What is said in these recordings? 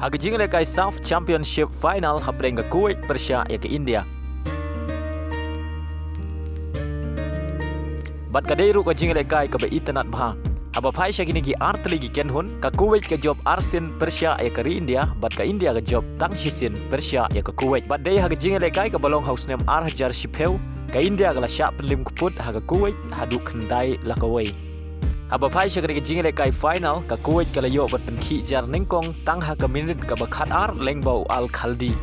Haga jingle kai SAF Championship Final hapreng ke Kuwait Persia ya ke India. Bat kadeiru ka jingle kai ke itanat bha. Aba phai shagini gi artli gi kenhun ka Kuwait ke job Arsin Persia ya ke India, bat ka India ke job Tangshisin Persia ya ke Kuwait. Bat dei haga jingle kai ke balong house nem Hajar Shipeu ka India ka la syak penlim kuput haga Kuwait hadu kendai la kawai. Aba phai shagini gi jingle kai final ka Kuwait ka la yo bat penkhi jar ningkong tang ha ka minit ka bakhat ar lengbau al khaldi.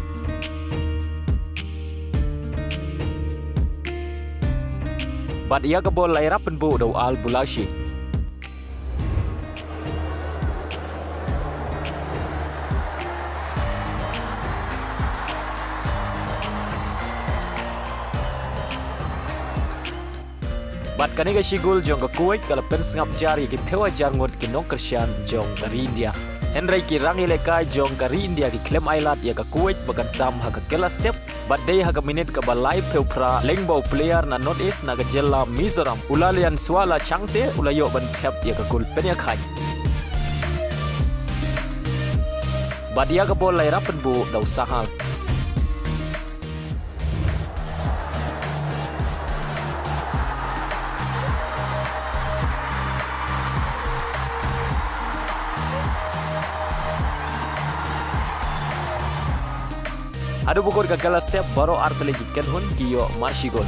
Bat ia ka bol laira penbu dau al bulashi. Bat kani ga shigul jong ka Kuwait kala pen sngap jari ki pewa jarngot ki nokershan jong ka India. Henry ki rangi lekai jong ka India ki klem ailat ya ka Kuwait bagan tam ha ka kela step. Bat day ha ka minit ka balai pewpra lengbau player na North East na ka jella Mizoram. Ulalian swala changte ulayo ban tap ya ka gol penya khai. Bat ya ka bol lai rapen bu dau sahal. Adu bukor ka kala step baro artele ki kenhun kiyo marshigol.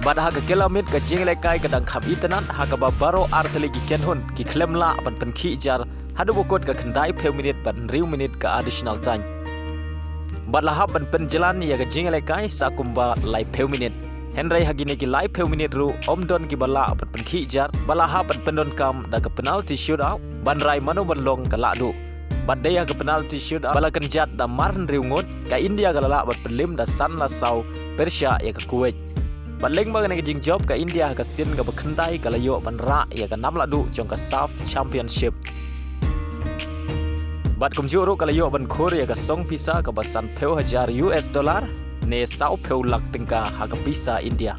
Bada ha ka kala mit ka jingle kai kadang khab itanan ha ka baro artele ki kenhun ki klemla ban penkhi jar hadu bukor ka khandai peu minit ban riu minit ka additional time. Badla ha ban penjalan ya ka jingle kai sakumba lai peu minit. Henry hagini ki lai peu minit ru omdon ki bala ban penkhi jar bala ha ban pendon kam da ka penalty shootout ban rai manu banlong ka ladu. Badai ke penalti shoot bala kenjat da marn riungot ka India galala bat pelim da san la sau Persia ya ke Kuwait. Baleng bagane ke jing job ka India ka sin ka bekhendai ka layo ban ra ya ka nam ladu jong ka SAF Championship. Bat kumjuru ka layo ban khor ya ka song pisa ka basan peu $1,000 ne sau peu lak tingka ha ka pisa India.